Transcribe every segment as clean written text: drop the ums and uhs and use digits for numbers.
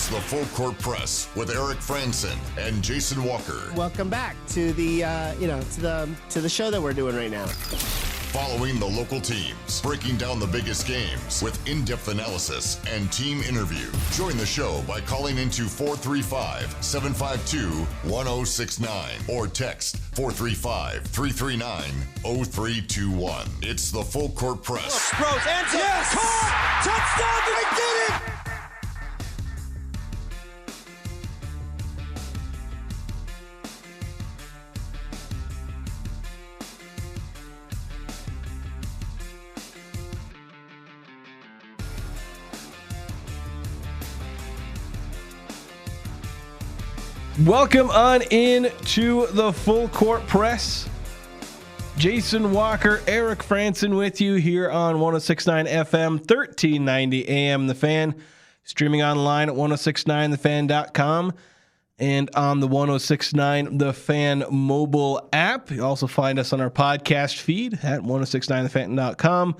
It's the Full Court Press with Eric Frandsen and Jason Walker. Welcome back to the to the show that we're doing right now. Following the local teams, breaking down the biggest games with in-depth analysis and team interview. Join the show by calling into 435-752-1069 or text 435-339-0321. It's the Full Court Press. Rose, answer. Yes! Caught! Touchdown! They did it! Welcome on in to the Full Court Press. Jason Walker, Eric Frandsen with you here on 106.9 FM, 1390 AM The Fan, streaming online at 1069thefan.com and on the 106.9 The Fan mobile app. You also find us on our podcast feed at 1069thefan.com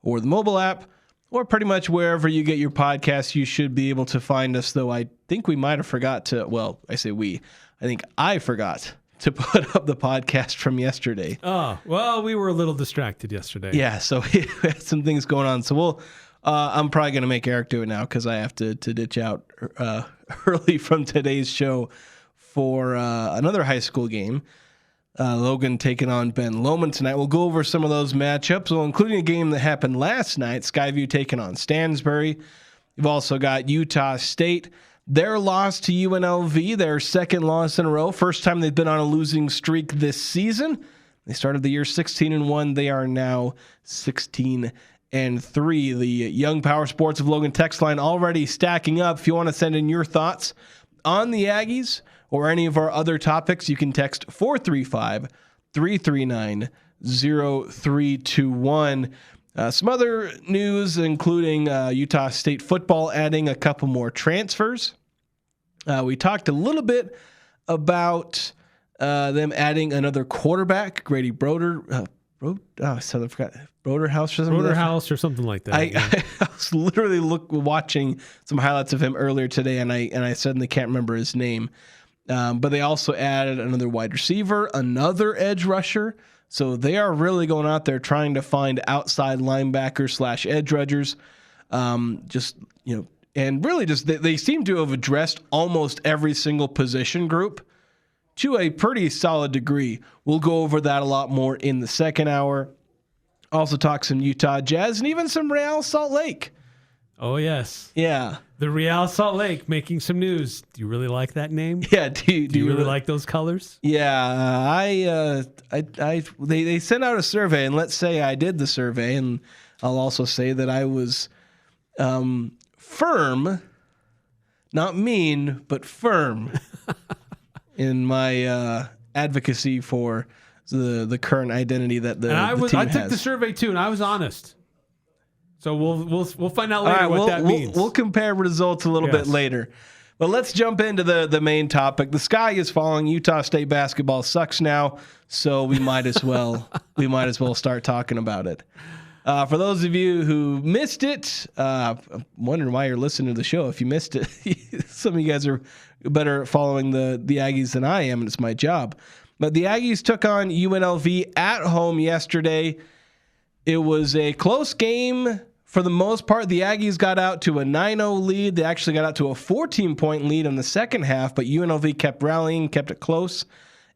or the mobile app, or pretty much wherever you get your podcasts, you should be able to find us, though I think we might have forgot to, well, I say we, I think I forgot to put up the podcast from yesterday. Oh, well, we were a little distracted yesterday. Yeah, so we had some things going on. So I'm probably going to make Eric do it now because I have to ditch out early from today's show for another high school game. Logan taking on Ben Lomond tonight. We'll go over some of those matchups, including a game that happened last night, Skyview taking on Stansbury. You've also got Utah State. Their loss to UNLV, their second loss in a row. First time they've been on a losing streak this season. They started the year 16-1. They are now 16-3. The Young Power Sports of Logan text line already stacking up. If you want to send in your thoughts on the Aggies or any of our other topics, you can text 435-339-0321. Some other news, including Utah State football adding a couple more transfers. We talked a little bit about them adding another quarterback, Grady Broder. I forgot. Broderhouse or something. Broderhouse or something like that. I was literally watching some highlights of him earlier today, and I suddenly can't remember his name. But they also added another wide receiver, another edge rusher. So they are really going out there trying to find outside linebackers / edge rushers. And really just they seem to have addressed almost every single position group to a pretty solid degree. We'll go over that a lot more in the second hour. Also talk some Utah Jazz and even some Real Salt Lake. Oh, yes. Yeah. The Real Salt Lake making some news. Do you really like that name? Yeah. Do you really like those colors? Yeah. They sent out a survey, and let's say I did the survey, and I'll also say that I was firm, not mean, but firm in my advocacy for the current identity that the team has. I took the survey too, and I was honest. So we'll find out later what that means. We'll compare results a little bit later. But let's jump into the main topic. The sky is falling. Utah State basketball sucks now, so we might as well start talking about it. For those of you who missed it, I'm wondering why you're listening to the show. If you missed it, some of you guys are better at following the Aggies than I am, and it's my job. But the Aggies took on UNLV at home yesterday. It was a close game for the most part. The Aggies got out to a 9-0 lead. They actually got out to a 14-point lead in the second half, but UNLV kept rallying, kept it close.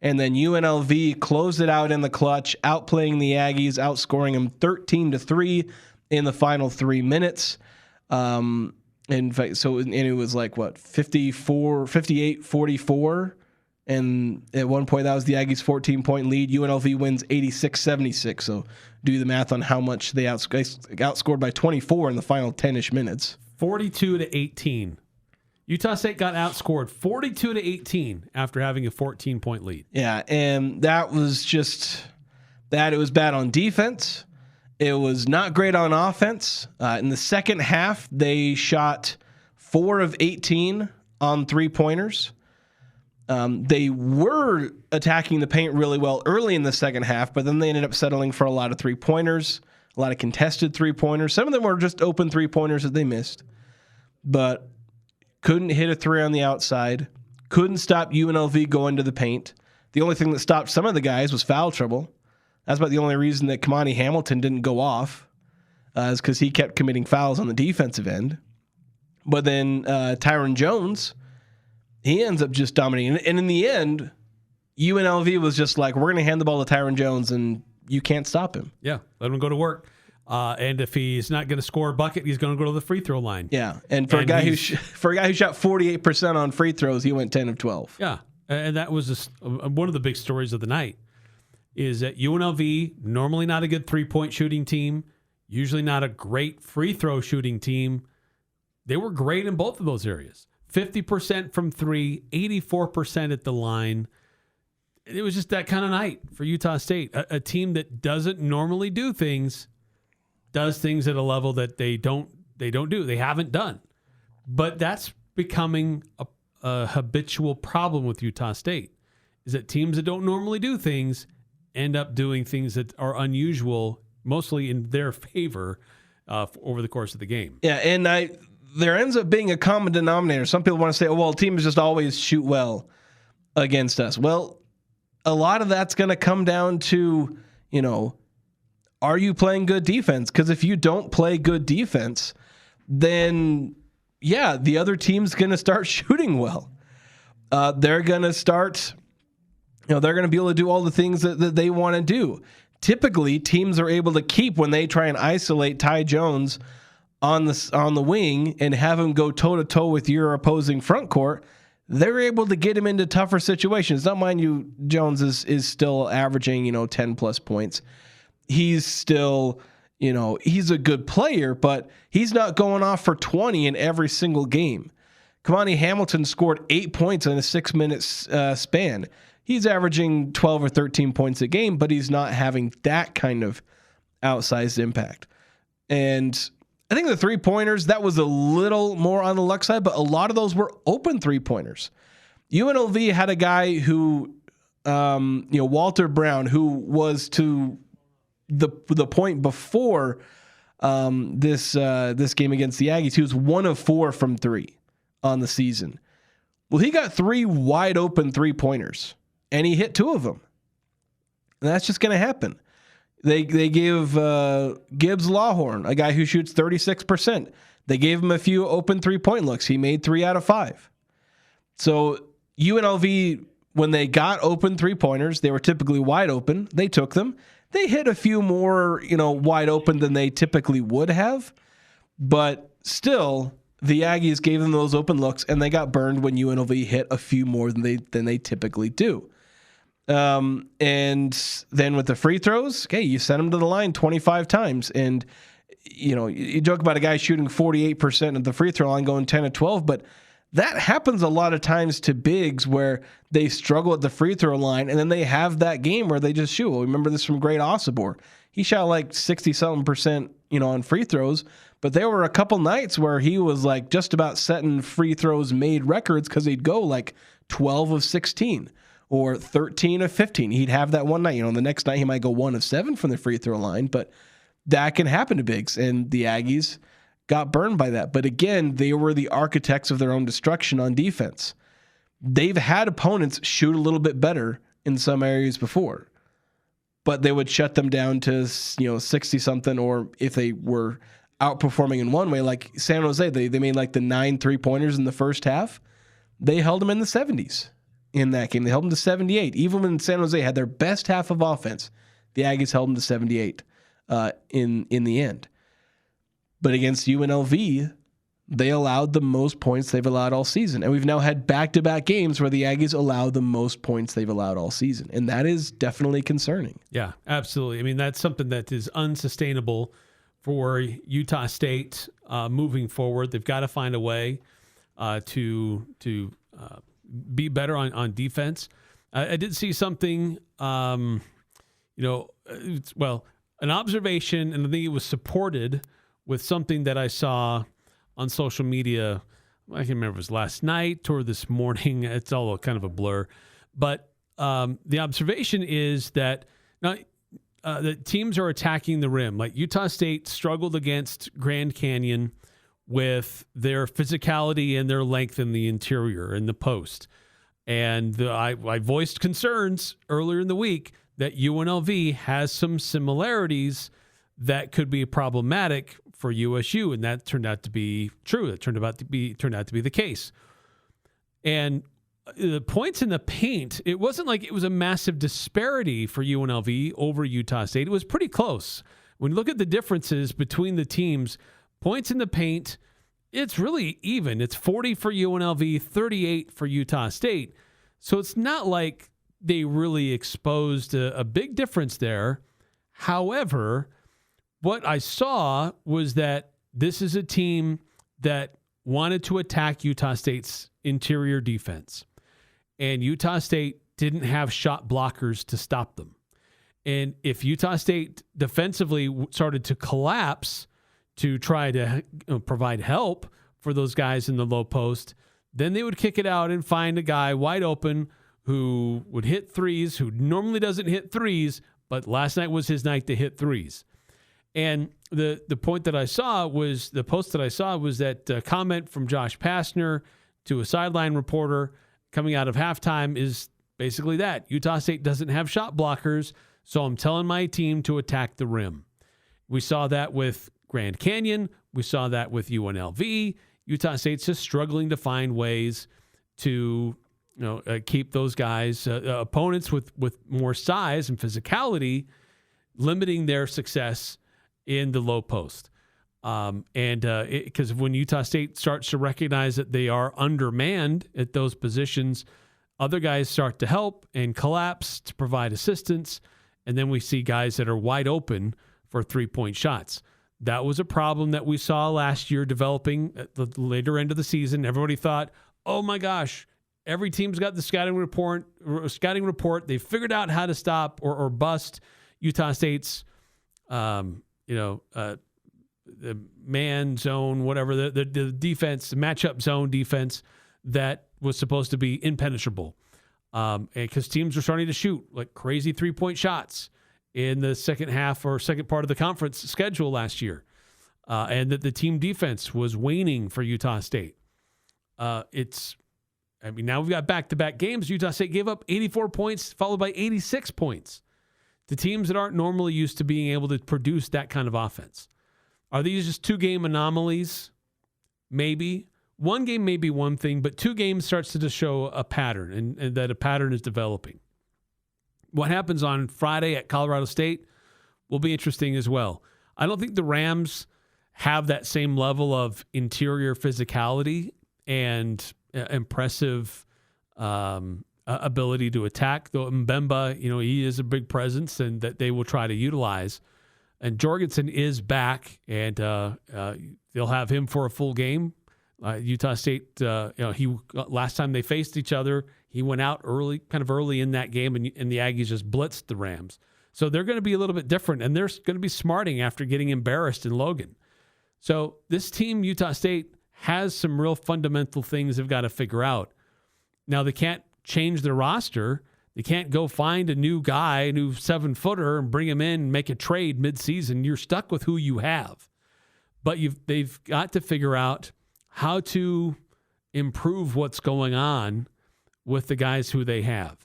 And then UNLV closed it out in the clutch, outplaying the Aggies, outscoring them 13-3 in the final 3 minutes. In fact, and it was like, 58-44? And at one point, that was the Aggies' 14-point lead. UNLV wins 86-76. So do the math on how much they outscored by 24 in the final 10-ish minutes. 42-18. Utah State got outscored 42-18 after having a 14-point lead. Yeah, and that was just that. It was bad on defense. It was not great on offense. In the second half, they shot 4 of 18 on three-pointers. They were attacking the paint really well early in the second half, but then they ended up settling for a lot of three-pointers, a lot of contested three-pointers. Some of them were just open three-pointers that they missed. But couldn't hit a three on the outside, couldn't stop UNLV going to the paint. The only thing that stopped some of the guys was foul trouble. That's about the only reason that Kamani Hamilton didn't go off, is because he kept committing fouls on the defensive end. But then Tyron Jones, he ends up just dominating. And in the end, UNLV was just like, we're going to hand the ball to Tyron Jones, and you can't stop him. Yeah, let him go to work. And if he's not going to score a bucket, he's going to go to the free throw line. Yeah, and for a guy who shot 48% on free throws, he went 10 of 12. Yeah, and that was one of the big stories of the night. Is that UNLV, normally not a good three-point shooting team, usually not a great free throw shooting team. They were great in both of those areas. 50% from three, 84% at the line. It was just that kind of night for Utah State. A team that doesn't normally do things, does things at a level that they don't do. They haven't done. But that's becoming a habitual problem with Utah State, is that teams that don't normally do things end up doing things that are unusual, mostly in their favor over the course of the game. Yeah, and there ends up being a common denominator. Some people want to say, oh, well, teams just always shoot well against us. Well, a lot of that's going to come down to, are you playing good defense? Because if you don't play good defense, then, yeah, the other team's going to start shooting well. They're going to start... they're going to be able to do all the things that they want to do. Typically, teams are able to keep when they try and isolate Ty Jones on the wing and have him go toe-to-toe with your opposing front court. They're able to get him into tougher situations. Now, mind you, Jones is still averaging, 10-plus points. He's still, he's a good player, but he's not going off for 20 in every single game. Kamani Hamilton scored 8 points in a 6-minute span. He's averaging 12 or 13 points a game, but he's not having that kind of outsized impact. And I think the three-pointers, that was a little more on the luck side, but a lot of those were open three-pointers. UNLV had a guy who, Walter Brown, who was to the point before this game against the Aggies, he was 1 of 4 from three on the season. Well, he got 3 wide open three-pointers. And he hit 2 of them. And that's just going to happen. They gave Gibbs Lawhorn, a guy who shoots 36%. They gave him a few open 3-point looks. He made 3 out of 5. So UNLV, when they got open 3-pointers, they were typically wide open. They took them. They hit a few more, wide open than they typically would have. But still, the Aggies gave them those open looks, and they got burned when UNLV hit a few more than they typically do. And then with the free throws, okay, you sent them to the line 25 times. And, you joke about a guy shooting 48% of the free throw line going 10 of 12, but that happens a lot of times to bigs where they struggle at the free throw line and then they have that game where they just shoot. Well, remember this from Great Osibor. He shot like 60-something%, on free throws, but there were a couple nights where he was like just about setting free throws made records because he'd go like 12 of 16. Or 13 of 15. He'd have that one night. The next night he might go 1 of 7 from the free throw line, but that can happen to bigs, and the Aggies got burned by that. But again, they were the architects of their own destruction on defense. They've had opponents shoot a little bit better in some areas before, but they would shut them down to 60-something, or if they were outperforming in one way, like San Jose, they made like the 9 3-pointers in the first half. They held them in the 70s. In that game, they held them to 78. Even when San Jose had their best half of offense, the Aggies held them to 78 in the end. But against UNLV, they allowed the most points they've allowed all season. And we've now had back-to-back games where the Aggies allow the most points they've allowed all season. And that is definitely concerning. Yeah, absolutely. I mean, that's something that is unsustainable for Utah State moving forward. They've got to find a way to be better on defense. I did see something, an observation, and I think it was supported with something that I saw on social media. I can't remember if it was last night or this morning. It's all kind of a blur. But the observation is that now the teams are attacking the rim. Like Utah State struggled against Grand Canyon with their physicality and their length in the interior in the post. And I voiced concerns earlier in the week that UNLV has some similarities that could be problematic for USU, and that turned out to be true. It turned out to be the case. And the points in the paint, it wasn't like it was a massive disparity for UNLV over Utah State. It was pretty close. When you look at the differences between the teams, points in the paint, it's really even. It's 40 for UNLV, 38 for Utah State. So it's not like they really exposed a big difference there. However, what I saw was that this is a team that wanted to attack Utah State's interior defense. And Utah State didn't have shot blockers to stop them. And if Utah State defensively started to collapse to try to provide help for those guys in the low post, then they would kick it out and find a guy wide open who would hit threes, who normally doesn't hit threes, but last night was his night to hit threes. And the point that I saw was, the post that I saw was that comment from Josh Pastner to a sideline reporter coming out of halftime is basically that. Utah State doesn't have shot blockers, so I'm telling my team to attack the rim. We saw that with Grand Canyon. We saw that with UNLV. Utah State's just struggling to find ways to keep those guys, opponents with more size and physicality, limiting their success in the low post. Because when Utah State starts to recognize that they are undermanned at those positions, other guys start to help and collapse to provide assistance. And then we see guys that are wide open for 3-point shots. That was a problem that we saw last year developing at the later end of the season. Everybody thought, oh my gosh, every team's got the scouting report. They figured out how to stop or bust Utah State's, the man zone, whatever, the defense, the matchup zone defense that was supposed to be impenetrable. Because teams were starting to shoot like crazy 3-point shots in the second half or second part of the conference schedule last year. And that the team defense was waning for Utah State. Now we've got back-to-back games. Utah State gave up 84 points, followed by 86 points to teams that aren't normally used to being able to produce that kind of offense. Are these just 2-game anomalies? Maybe. One game may be one thing, but 2 games starts to just show a pattern, and that a pattern is developing. What happens on Friday at Colorado State will be interesting as well. I don't think the Rams have that same level of interior physicality and impressive ability to attack, though Mbemba, he is a big presence and that they will try to utilize. And Jorgensen is back, and they'll have him for a full game. Utah State, he last time they faced each other, he went out kind of early in that game, and the Aggies just blitzed the Rams. So they're going to be a little bit different, and they're going to be smarting after getting embarrassed in Logan. So this team, Utah State, has some real fundamental things they've got to figure out. Now, they can't change their roster. They can't go find a new guy, a new 7-footer, and bring him in and make a trade midseason. You're stuck with who you have. But they've got to figure out how to improve what's going on with the guys who they have.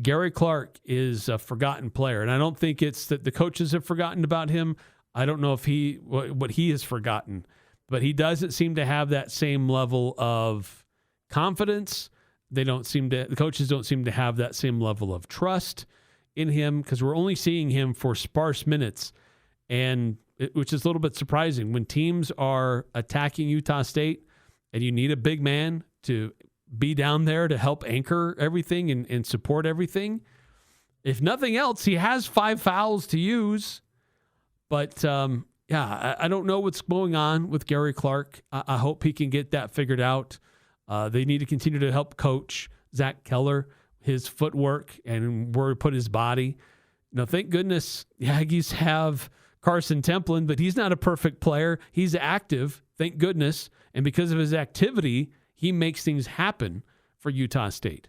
Gary Clark is a forgotten player, and I don't think it's that the coaches have forgotten about him. I don't know if what he has forgotten, but he doesn't seem to have that same level of confidence. The coaches don't seem to have that same level of trust in him, because we're only seeing him for sparse minutes, which is a little bit surprising when teams are attacking Utah State and you need a big man to be down there to help anchor everything and support everything. If nothing else, he has 5 fouls to use. But I don't know what's going on with Gary Clark. I hope he can get that figured out. They need to continue to help coach Zach Keller, his footwork and where he put his body. Thank goodness the Aggies have Carson Templin, but he's not a perfect player. He's active, thank goodness. And because of his activity, he makes things happen for Utah State.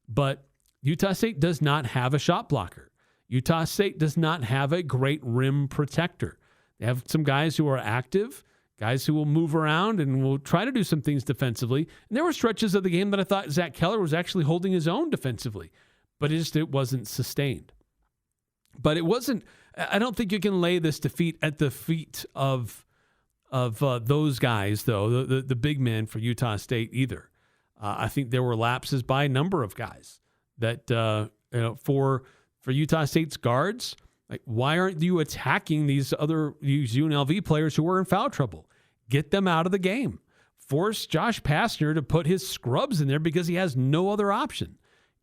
But Utah State does not have a shot blocker. Utah State does not have a great rim protector. They have some guys who are active guys who will move around and will try to do some things defensively. And there were stretches of the game that I thought Zach Keller was actually holding his own defensively, but it wasn't sustained. But it wasn't. I don't think you can lay this defeat at the feet of those guys, though, the big men for Utah State either. I think there were lapses by a number of guys that for Utah State's guards. Like, why aren't you attacking these UNLV players who are in foul trouble? Get them out of the game. Force Josh Pastner to put his scrubs in there because he has no other option.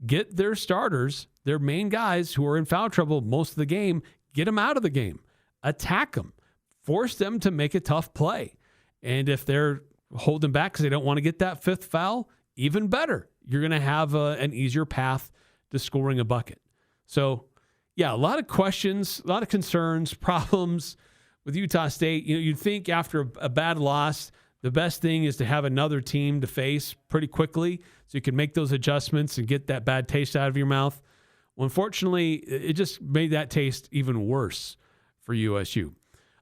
Get their starters, their main guys who are in foul trouble most of the game, get them out of the game. Attack them. Force them to make a tough play. And if they're holding back because they don't want to get that fifth foul, even better. You're going to have an easier path to scoring a bucket. So, yeah, a lot of questions, a lot of concerns, problems with Utah State. You'd think after a bad loss, the best thing is to have another team to face pretty quickly so you can make those adjustments and get that bad taste out of your mouth. Well, unfortunately, it just made that taste even worse for USU.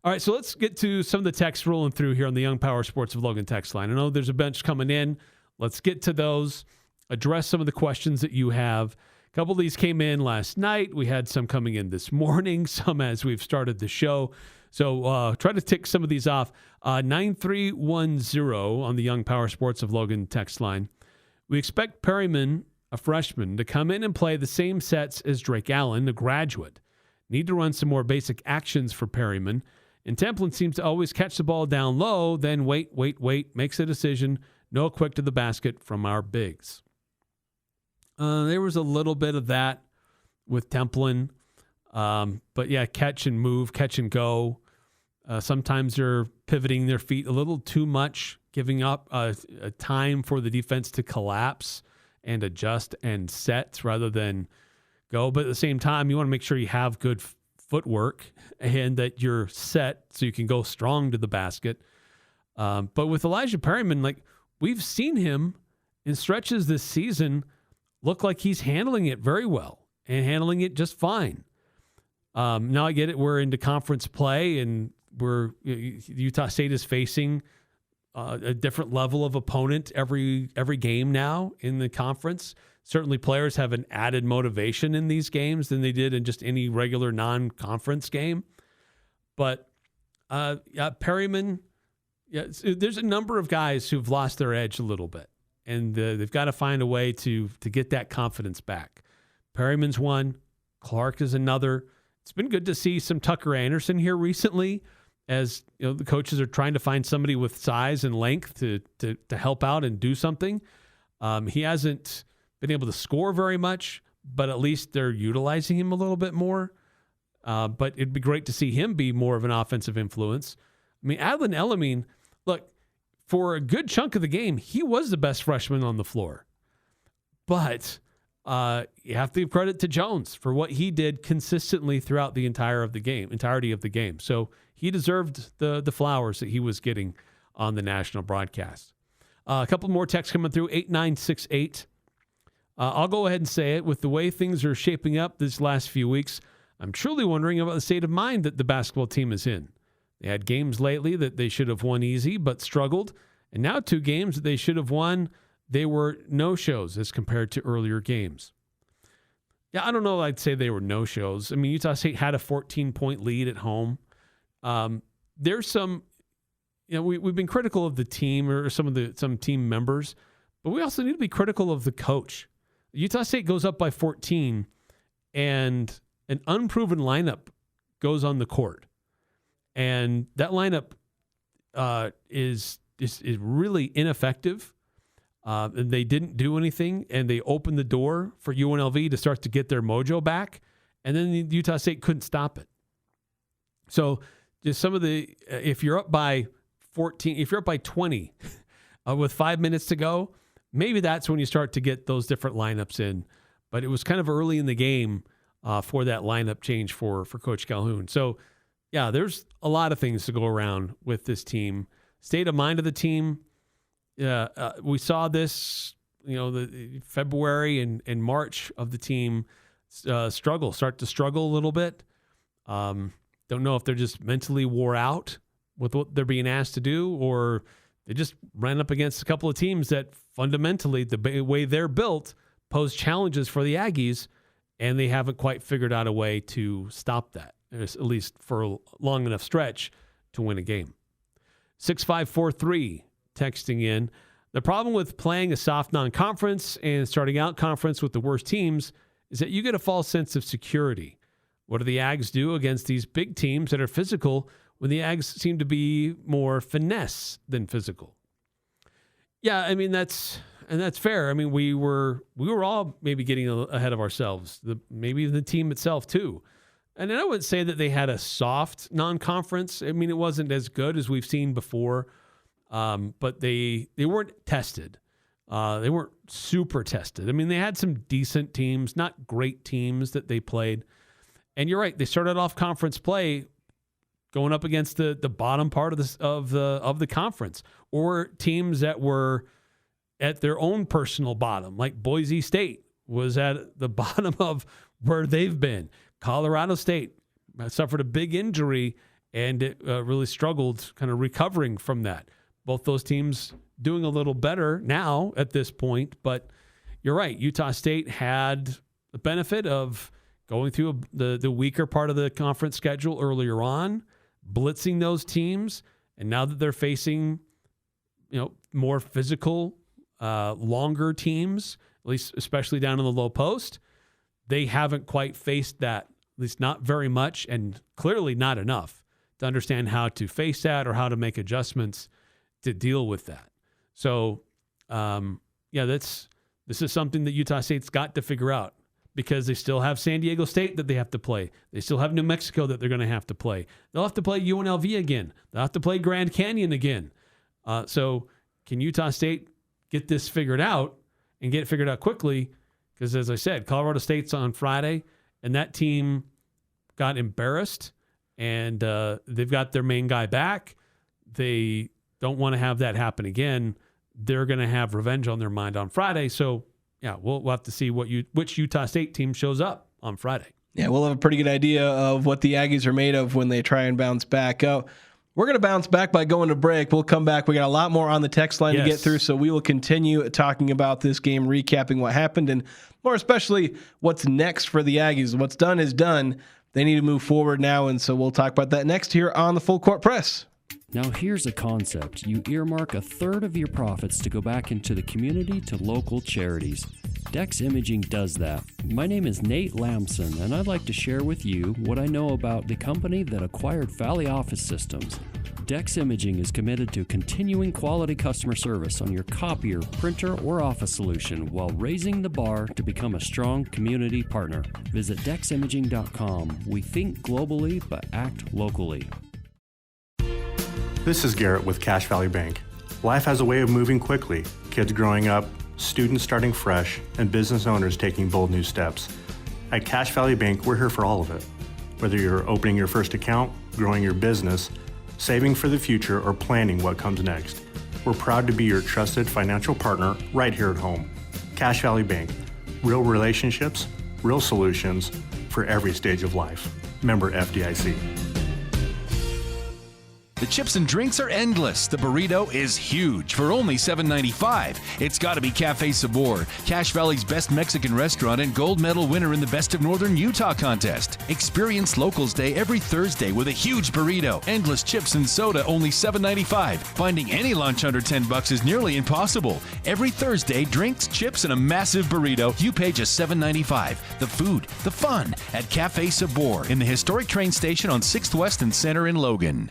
All right, so let's get to some of the texts rolling through here on the Young Power Sports of Logan text line. I know there's a bunch coming in. Let's get to those, address some of the questions that you have. A couple of these came in last night. We had some coming in this morning, some as we've started the show. So try to tick some of these off. 9310 on the Young Power Sports of Logan text line. We expect Perryman, a freshman, to come in and play the same sets as Drake Allen, a graduate. Need to run some more basic actions for Perryman. And Templin seems to always catch the ball down low, then wait, makes a decision. No quick to the basket from our bigs. There was a little bit of that with Templin. But yeah, catch and move, catch and go. Sometimes they're pivoting their feet a little too much, giving up a time for the defense to collapse and adjust and set rather than go. But at the same time, you want to make sure you have good footwork and that you're set so you can go strong to the basket. But with Elijah Perryman, like, we've seen him in stretches this season look like he's handling it very well and handling it just fine. Now I get it. We're into conference play and Utah State is facing a different level of opponent every game now in the conference. Certainly players have an added motivation in these games than they did in just any regular non-conference game. But Perryman, there's a number of guys who've lost their edge a little bit. And they've got to find a way to get that confidence back. Perryman's one. Clark is another. It's been good to see some Tucker Anderson here recently as the coaches are trying to find somebody with size and length to help out and do something. He hasn't been able to score very much, but at least they're utilizing him a little bit more. But it'd be great to see him be more of an offensive influence. I mean, Adlin Elamine, look, for a good chunk of the game, he was the best freshman on the floor. But you have to give credit to Jones for what he did consistently throughout the entirety of the game. So he deserved the flowers that he was getting on the national broadcast. A couple more texts coming through, 8968. I'll go ahead and say it. With the way things are shaping up these last few weeks, I'm truly wondering about the state of mind that the basketball team is in. They had games lately that they should have won easy but struggled. And now 2 games that they should have won, they were no-shows as compared to earlier games. Yeah, I don't know if I'd say they were no-shows. I mean, Utah State had a 14-point lead at home. There's some, we've been critical of the team or some team members, but we also need to be critical of the coach. Utah State goes up by 14, and an unproven lineup goes on the court. And that lineup is really ineffective. And they didn't do anything, and they opened the door for UNLV to start to get their mojo back, and then Utah State couldn't stop it. So just some of the, if you're up by 14, if you're up by 20 with 5 minutes to go, maybe that's when you start to get those different lineups in. But it was kind of early in the game for that lineup change for Coach Calhoun. So, yeah, there's a lot of things to go around with this team. State of mind of the team. We saw this, the February and March of the team start to struggle a little bit. Don't know if they're just mentally wore out with what they're being asked to do, or they just ran up against a couple of teams that fundamentally, the way they're built, pose challenges for the Aggies, and they haven't quite figured out a way to stop that, at least for a long enough stretch to win a game. 6543 texting in. The problem with playing a soft non-conference and starting out conference with the worst teams is that you get a false sense of security. What do the Ags do against these big teams that are physical when the Ags seem to be more finesse than physical? Yeah, I mean, that's fair. I mean, we were all maybe getting ahead of ourselves, maybe the team itself too. And I wouldn't say that they had a soft non-conference. I mean, it wasn't as good as we've seen before, but they weren't tested. They weren't super tested. I mean, they had some decent teams, not great teams that they played. And you're right, they started off conference play going up against the bottom part of the conference, or teams that were at their own personal bottom, like Boise State was at the bottom of where they've been. Colorado State suffered a big injury, and it really struggled kind of recovering from that. Both those teams doing a little better now at this point, but you're right. Utah State had the benefit of going through the weaker part of the conference schedule earlier on, blitzing those teams, and now that they're facing, more physical, longer teams, at least especially down in the low post, they haven't quite faced that, at least not very much, and clearly not enough to understand how to face that or how to make adjustments to deal with that. So, this is something that Utah State's got to figure out, because they still have San Diego State that they have to play. They still have New Mexico that they're going to have to play. They'll have to play UNLV again. They'll have to play Grand Canyon again. So can Utah State get this figured out and get it figured out quickly? Because as I said, Colorado State's on Friday, and that team got embarrassed, and they've got their main guy back. They don't want to have that happen again. They're going to have revenge on their mind on Friday. So, yeah, we'll have to see which Utah State team shows up on Friday. Yeah, we'll have a pretty good idea of what the Aggies are made of when they try and bounce back. We're going to bounce back by going to break. We'll come back. We got a lot more on the text line to get through, so we will continue talking about this game, recapping what happened, and more especially what's next for the Aggies. What's done is done. They need to move forward now, and so we'll talk about that next here on the Full Court Press. Now here's a concept. You earmark a third of your profits to go back into the community to local charities. Dex Imaging does that. My name is Nate Lamson, and I'd like to share with you what I know about the company that acquired Valley Office Systems. Dex Imaging is committed to continuing quality customer service on your copier, printer, or office solution while raising the bar to become a strong community partner. Visit deximaging.com. We think globally, but act locally. This is Garrett with Cache Valley Bank. Life has a way of moving quickly. Kids growing up, students starting fresh, and business owners taking bold new steps. At Cache Valley Bank, we're here for all of it. Whether you're opening your first account, growing your business, saving for the future, or planning what comes next, we're proud to be your trusted financial partner right here at home. Cache Valley Bank. Real relationships, real solutions for every stage of life. Member FDIC. The chips and drinks are endless. The burrito is huge for only $7.95. It's got to be Cafe Sabor, Cache Valley's best Mexican restaurant and gold medal winner in the Best of Northern Utah contest. Experience Locals Day every Thursday with a huge burrito, endless chips and soda, only $7.95. Finding any lunch under $10 is nearly impossible. Every Thursday, drinks, chips, and a massive burrito. You pay just $7.95. The food, the fun at Cafe Sabor in the historic train station on 6th West and Center in Logan.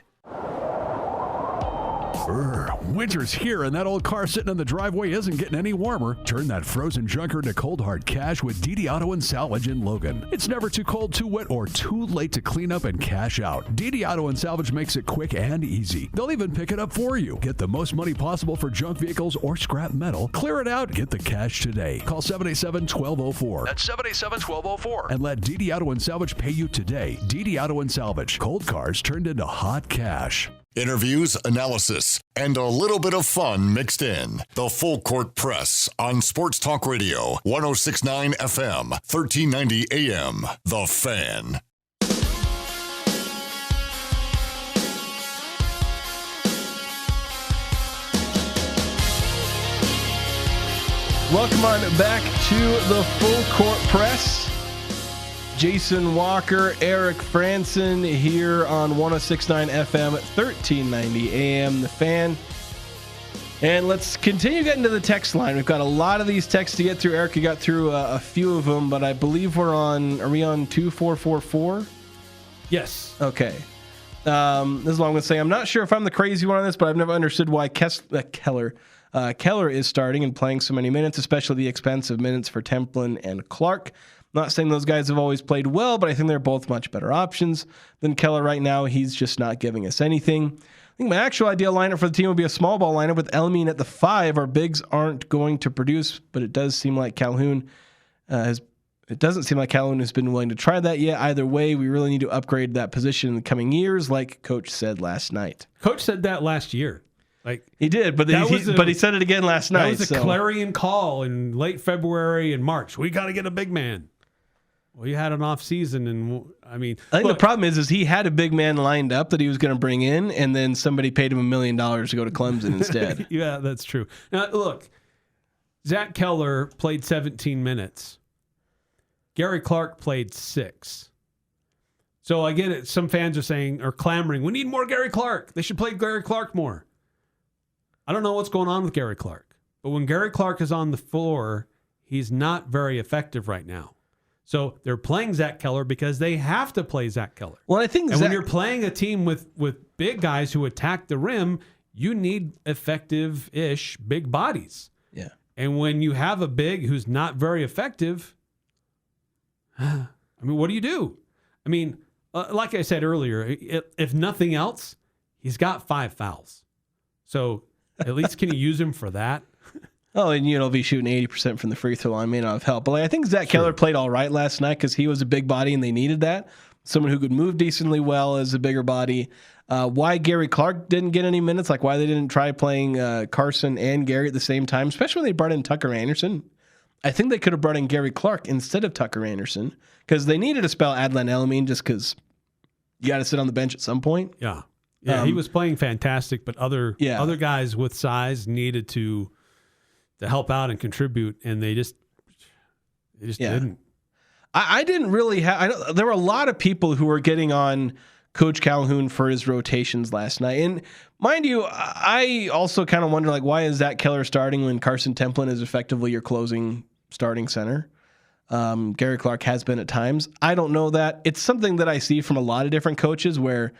Winter's here, and that old car sitting in the driveway isn't getting any warmer. Turn that frozen junker into cold hard cash with DD Auto and Salvage in Logan. It's never too cold, too wet, or too late to clean up and cash out. DD Auto and Salvage makes it quick and easy. They'll even pick it up for you. Get the most money possible for junk vehicles or scrap metal. Clear it out. Get the cash today. Call 787-1204. That's 787-1204. And let DD Auto and Salvage pay you today. DD Auto and Salvage. Cold cars turned into hot cash. Interviews, analysis, and a little bit of fun mixed in. The Full Court Press on Sports Talk Radio, 106.9 FM, 1390 AM. The Fan. Welcome on back to the Full Court Press. Jason Walker, Eric Frandsen here on 106.9 FM, 1390 AM, The Fan. And let's continue getting to the text line. We've got a lot of these texts to get through. Eric, you got through a few of them, but I believe are we on 2444? Yes. Okay. This is what I'm going to say. I'm not sure if I'm the crazy one on this, but I've never understood why Keller is starting and playing so many minutes, especially the expensive minutes for Templin and Clark. Not saying those guys have always played well, but I think they're both much better options than Keller right now. He's just not giving us anything. I think my actual ideal lineup for the team would be a small ball lineup with Elmine at the 5. Our bigs aren't going to produce, but it does seem like Calhoun It doesn't seem like Calhoun has been willing to try that yet. Either way, we really need to upgrade that position in the coming years, like Coach said last night. Coach said that last year. Like he did, but he said it again last night. That was a clarion call in late February and March. We got to get a big man. Well, you had an off season, and I think the problem is he had a big man lined up that he was going to bring in, and then somebody paid him $1 million to go to Clemson instead. Yeah, that's true. Now look, Zach Keller played 17 minutes. Gary Clark played 6. So I get it. Some fans are clamoring, we need more Gary Clark. They should play Gary Clark more. I don't know what's going on with Gary Clark, but when Gary Clark is on the floor, he's not very effective right now. So they're playing Zach Keller because they have to play Zach Keller. Well, I think when you're playing a team with big guys who attack the rim, you need effective-ish big bodies. Yeah. And when you have a big who's not very effective, what do you do? Like I said earlier, if nothing else, he's got 5 fouls. So at least can you use him for that? Oh, and UNLV shooting 80% from the free throw line may not have helped. But I think Zach Keller played all right last night because he was a big body and they needed that. Someone who could move decently well as a bigger body. Why Gary Clark didn't get any minutes, like why they didn't try playing Carson and Gary at the same time, especially when they brought in Tucker Anderson. I think they could have brought in Gary Clark instead of Tucker Anderson because they needed to spell Adlan Elamine just because you got to sit on the bench at some point. Yeah. Yeah, he was playing fantastic, but other guys with size needed to help out and contribute, and they just didn't. I didn't really have. There were a lot of people who were getting on Coach Calhoun for his rotations last night, and mind you, I also kind of wonder why is Zach Keller starting when Carson Templin is effectively your closing starting center. Gary Clark has been at times. I don't know that. It's something that I see from a lot of different coaches where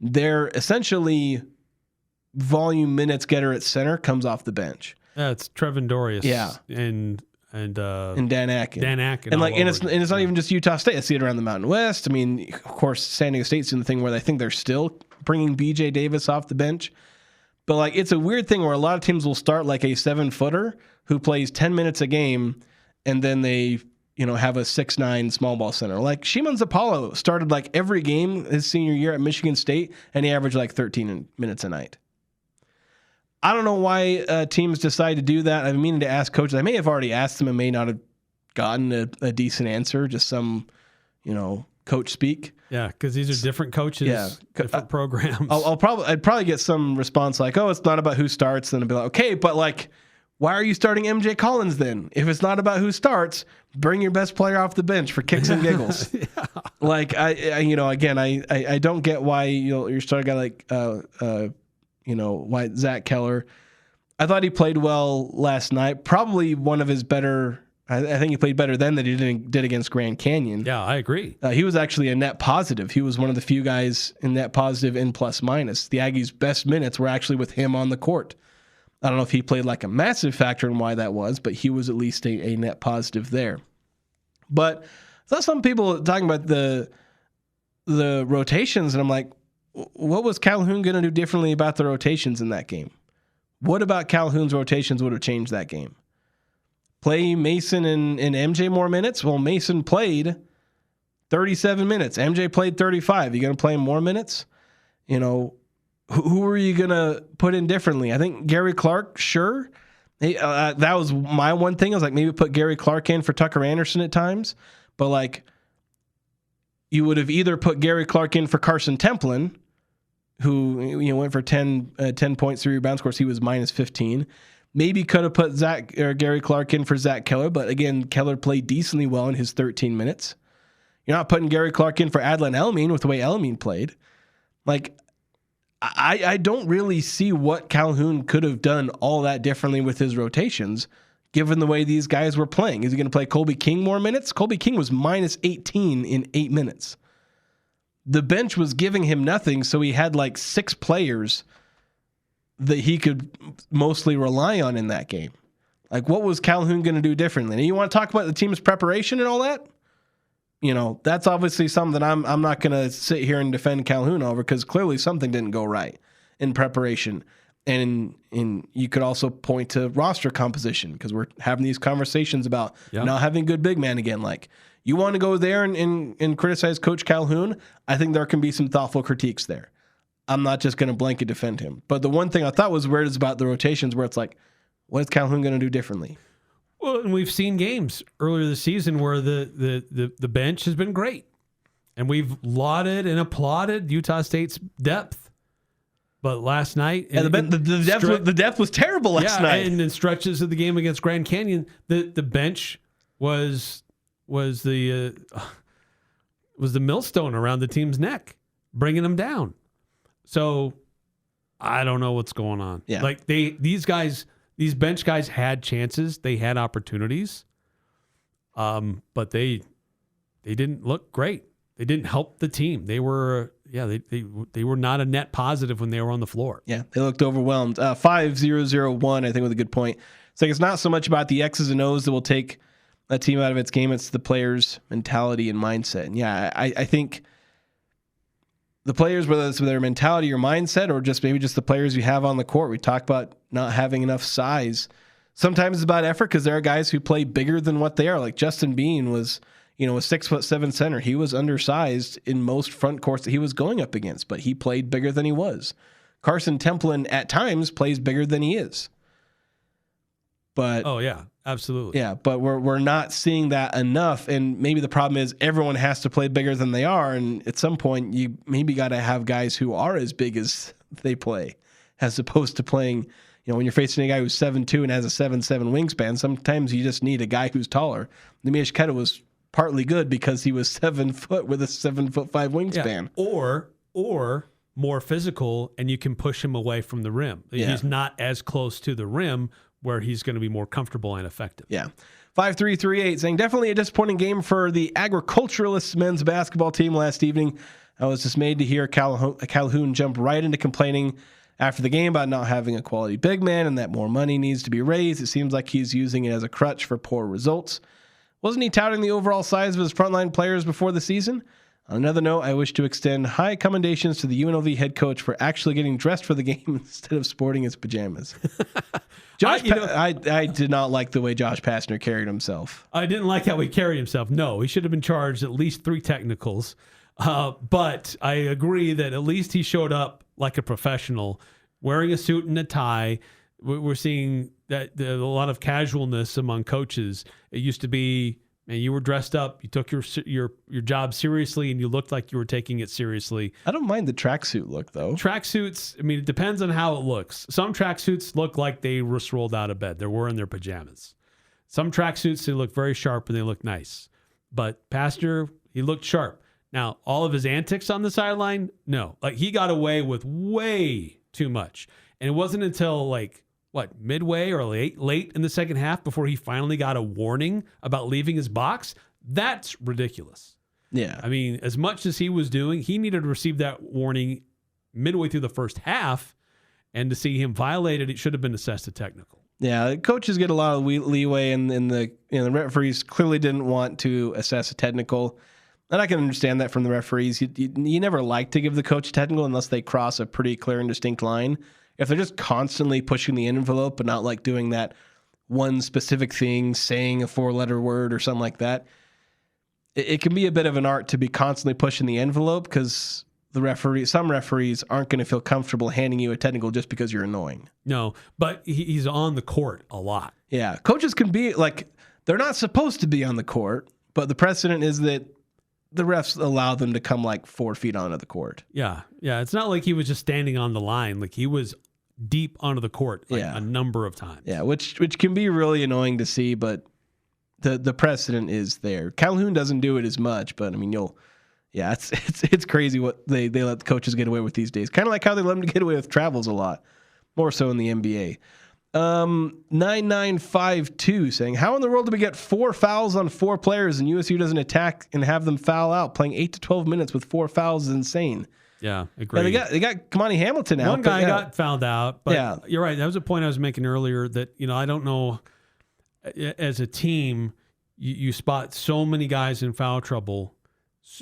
they're essentially volume minutes getter at center comes off the bench. Yeah, it's Trevin Dorius. Yeah. And Dan Akin. And it's not even just Utah State. I see it around the Mountain West. Of course, San Diego State's doing the thing where I think they're still bringing BJ Davis off the bench. But it's a weird thing where a lot of teams will start like a 7-footer who plays 10 minutes a game, and then they have a 6'9" small ball center. Like Shimon Zapalo started every game his senior year at Michigan State, and he averaged 13 minutes a night. I don't know why teams decide to do that. I've been meaning to ask coaches. I may have already asked them and may not have gotten a decent answer, just some, coach speak. Yeah, because these are different coaches, different programs. I'd probably get some response like, "Oh, it's not about who starts." Then I'd be like, "Okay, but why are you starting MJ Collins then? If it's not about who starts, bring your best player off the bench for kicks and giggles." Yeah. I don't get why you're starting a guy why Zach Keller. I thought he played well last night. Probably one of his better. I think he played better then than he did against Grand Canyon. Yeah, I agree. He was actually a net positive. He was one of the few guys in net positive in plus minus. The Aggies' best minutes were actually with him on the court. I don't know if he played a massive factor in why that was, but he was at least a net positive there. But I saw some people talking about the rotations, and I'm like, what was Calhoun going to do differently about the rotations in that game? What about Calhoun's rotations would have changed that game? Play Mason and MJ more minutes? Well, Mason played 37 minutes. MJ played 35. You going to play him more minutes? Who are you going to put in differently? I think Gary Clark, sure. That was my one thing. I was maybe put Gary Clark in for Tucker Anderson at times. But you would have either put Gary Clark in for Carson Templin, who went for 10 points, 3 rebounds. Of course, he was minus 15. Maybe could have put Gary Clark in for Zach Keller, but again, Keller played decently well in his 13 minutes. You're not putting Gary Clark in for Adlon Elmine with the way Elmine played. Like, I don't really see what Calhoun could have done all that differently with his rotations, given the way these guys were playing. Is he going to play Colby King more minutes? Colby King was minus 18 in 8 minutes. The bench was giving him nothing, so he had like 6 players that he could mostly rely on in that game. Like, what was Calhoun going to do differently? And you want to talk about the team's preparation and all that? That's obviously something that I'm not going to sit here and defend Calhoun over, because clearly something didn't go right in preparation. And you could also point to roster composition, because we're having these conversations about not having good big man again. Like, you want to go there and criticize Coach Calhoun? I think there can be some thoughtful critiques there. I'm not just going to blanket defend him. But the one thing I thought was weird is about the rotations, where it's like, what is Calhoun going to do differently? Well, and we've seen games earlier this season where the bench has been great, and we've lauded and applauded Utah State's depth. But last night, the depth was terrible last night. And in stretches of the game against Grand Canyon, the bench was the millstone around the team's neck, bringing them down. So I don't know what's going on. Yeah. Like these bench guys had chances, they had opportunities, but they didn't look great. They didn't help the team. They were not a net positive when they were on the floor. Yeah, they looked overwhelmed. 5001, I think, was a good point. It's like, it's not so much about the X's and O's that will take a team out of its game. It's the players' mentality and mindset. And yeah, I think the players, whether it's their mentality or mindset, or just maybe just the players you have on the court. We talk about not having enough size. Sometimes it's about effort, because there are guys who play bigger than what they are. Like Justin Bean was, a 6'7" center. He was undersized in most front courts that he was going up against, but he played bigger than he was. Carson Templin at times plays bigger than he is. But oh yeah, absolutely. Yeah, but we're not seeing that enough, and maybe the problem is everyone has to play bigger than they are, and at some point you maybe got to have guys who are as big as they play, as opposed to playing, when you're facing a guy who's 7'2" and has a 7'7" wingspan. Sometimes you just need a guy who's taller. Nemish Keta was partly good because he was 7 foot with a 7'5" wingspan. Yeah. Or more physical, and you can push him away from the rim. Yeah. He's not as close to the rim, where he's going to be more comfortable and effective. Yeah. 5338 saying, definitely a disappointing game for the agriculturalists men's basketball team last evening. I was dismayed to hear Calhoun jump right into complaining after the game about not having a quality big man and that more money needs to be raised. It seems like he's using it as a crutch for poor results. Wasn't he touting the overall size of his frontline players before the season? On another note, I wish to extend high commendations to the UNLV head coach for actually getting dressed for the game instead of sporting his pajamas. I did not like the way Josh Pastner carried himself. I didn't like how he carried himself. No, he should have been charged at least 3 technicals. But I agree that at least he showed up like a professional, wearing a suit and a tie. We're seeing that a lot of casualness among coaches. It used to be, man, you were dressed up, you took your job seriously, and you looked like you were taking it seriously. I don't mind the tracksuit look, though. Tracksuits, I mean, it depends on how it looks. Some tracksuits look like they just rolled out of bed. They're wearing their pajamas. Some tracksuits, they look very sharp and they look nice. But Pastor, he looked sharp. Now, all of his antics on the sideline, no. Like, he got away with way too much. And it wasn't until, midway or late in the second half before he finally got a warning about leaving his box. That's ridiculous. Yeah. I mean, as much as he was doing, he needed to receive that warning midway through the first half, and to see him violated, it should have been assessed a technical. Yeah, coaches get a lot of leeway, and the referees clearly didn't want to assess a technical. And I can understand that from the referees. You never like to give the coach a technical unless they cross a pretty clear and distinct line. If they're just constantly pushing the envelope but not doing that one specific thing, saying a 4-letter word or something like that, it can be a bit of an art to be constantly pushing the envelope, because some referees aren't going to feel comfortable handing you a technical just because you're annoying. No, but he's on the court a lot. Yeah, coaches can be they're not supposed to be on the court, but the precedent is that the refs allow them to come 4 feet onto the court. Yeah. It's not like he was just standing on the line. Like, he was deep onto the court a number of times. Yeah, which can be really annoying to see, but the precedent is there. Calhoun doesn't do it as much, but I mean, it's crazy what they let the coaches get away with these days. Kind of like how they let them get away with travels a lot, more so in the NBA. 9952 saying, how in the world do we get 4 fouls on 4 players and USU doesn't attack and have them foul out? Playing 8 to 12 minutes with 4 fouls is insane. Yeah, agree. Yeah, they got Kamani Hamilton out. One guy got fouled out, but you're right. That was a point I was making earlier that, I don't know, as a team, you spot so many guys in foul trouble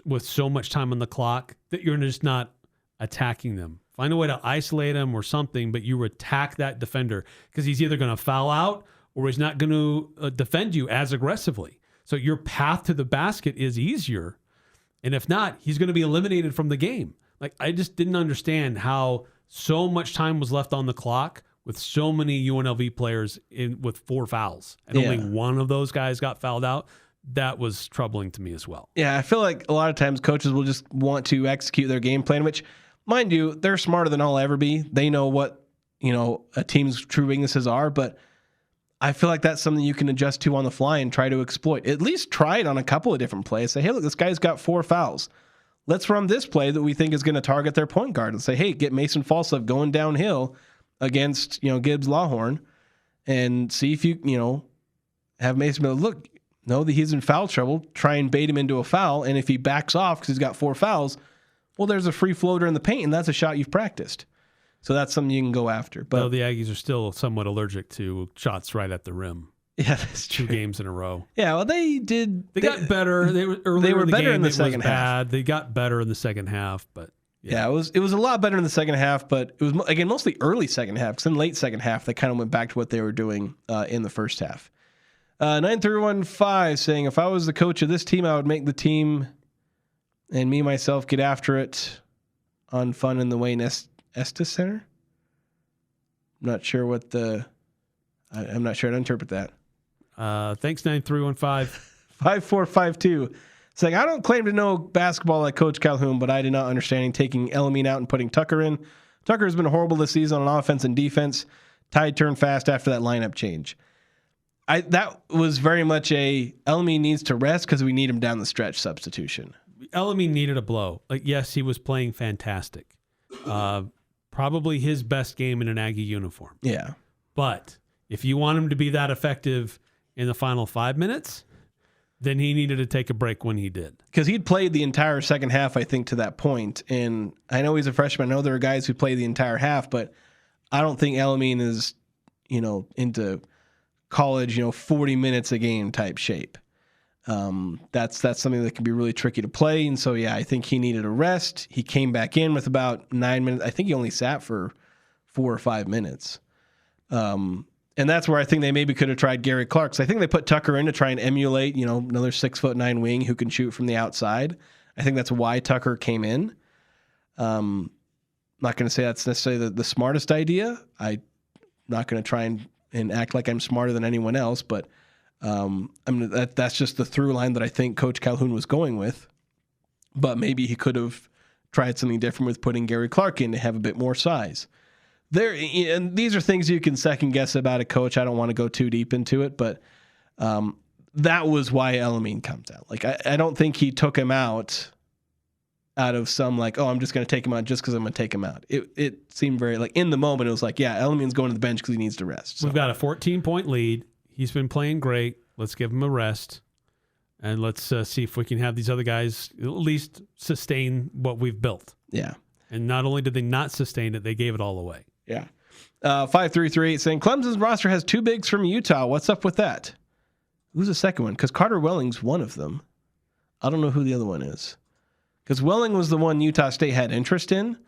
with so much time on the clock that you're just not attacking them. Find a way to isolate him or something, but you attack that defender because he's either going to foul out or he's not going to defend you as aggressively. So your path to the basket is easier. And if not, he's going to be eliminated from the game. Like, I just didn't understand how so much time was left on the clock with so many UNLV players with 4 fouls. And only one of those guys got fouled out. That was troubling to me as well. Yeah, I feel like a lot of times coaches will just want to execute their game plan, which, mind you, they're smarter than I'll ever be. They know what, a team's true weaknesses are, but I feel like that's something you can adjust to on the fly and try to exploit. At least try it on a couple of different plays. Say, hey, look, this guy's got 4 fouls. Let's run this play that we think is going to target their point guard and say, hey, get Mason Falslev going downhill against, Gibbs Lawhorn and see if you, have Mason Miller look, know that he's in foul trouble, try and bait him into a foul. And if he backs off because he's got 4 fouls, well, there's a free floater in the paint, and that's a shot you've practiced. So that's something you can go after. But the Aggies are still somewhat allergic to shots right at the rim. Yeah, that's true. 2 games in a row. Yeah, well, they got better. They were better in the second half. They got better in the second half, but yeah, it was a lot better in the second half. But it was again mostly early second half. Because in late second half, they kind of went back to what they were doing in the first half. 9315 saying, if I was the coach of this team, I would make the team and me myself get after it on fun in the Wayne Estes Center. I'm not sure what I'm not sure how to interpret that. Thanks, 9315. 5452 saying, I don't claim to know basketball like Coach Calhoun, but I did not understand taking Elamine out and putting Tucker in. Tucker has been horrible this season on offense and defense. Tide turned fast after that lineup change. That was very much Elamine needs to rest because we need him down the stretch substitution. Elamine needed a blow. Like, yes, he was playing fantastic. Probably his best game in an Aggie uniform. Yeah. But if you want him to be that effective in the final 5 minutes, then he needed to take a break when he did. Because he'd played the entire second half, I think, to that point. And I know he's a freshman. I know there are guys who play the entire half, but I don't think Elamine is, into college, 40 minutes a game type shape. That's something that can be really tricky to play. And so, yeah, I think he needed a rest. He came back in with about 9 minutes. I think he only sat for 4 or 5 minutes. And that's where I think they maybe could have tried Gary Clark. So I think they put Tucker in to try and emulate, another 6'9" wing who can shoot from the outside. I think that's why Tucker came in. Not going to say that's necessarily the smartest idea. I'm not going to try and act like I'm smarter than anyone else, but that's just the through line that I think Coach Calhoun was going with. But maybe he could have tried something different with putting Gary Clark in to have a bit more size. And these are things you can second guess about a coach. I don't want to go too deep into it, but that was why Elamine comes out. Like, I don't think he took him out of some I'm just going to take him out just because I'm going to take him out. It seemed very in the moment. It was like, yeah, Elamine's going to the bench because he needs to rest. So. We've got a 14-point lead. He's been playing great. Let's give him a rest, and let's see if we can have these other guys at least sustain what we've built. Yeah. And not only did they not sustain it, they gave it all away. Yeah. 5338 saying, Clemson's roster has 2 bigs from Utah. What's up with that? Who's the second one? Because Carter Welling's one of them. I don't know who the other one is. Because Welling was the one Utah State had interest in.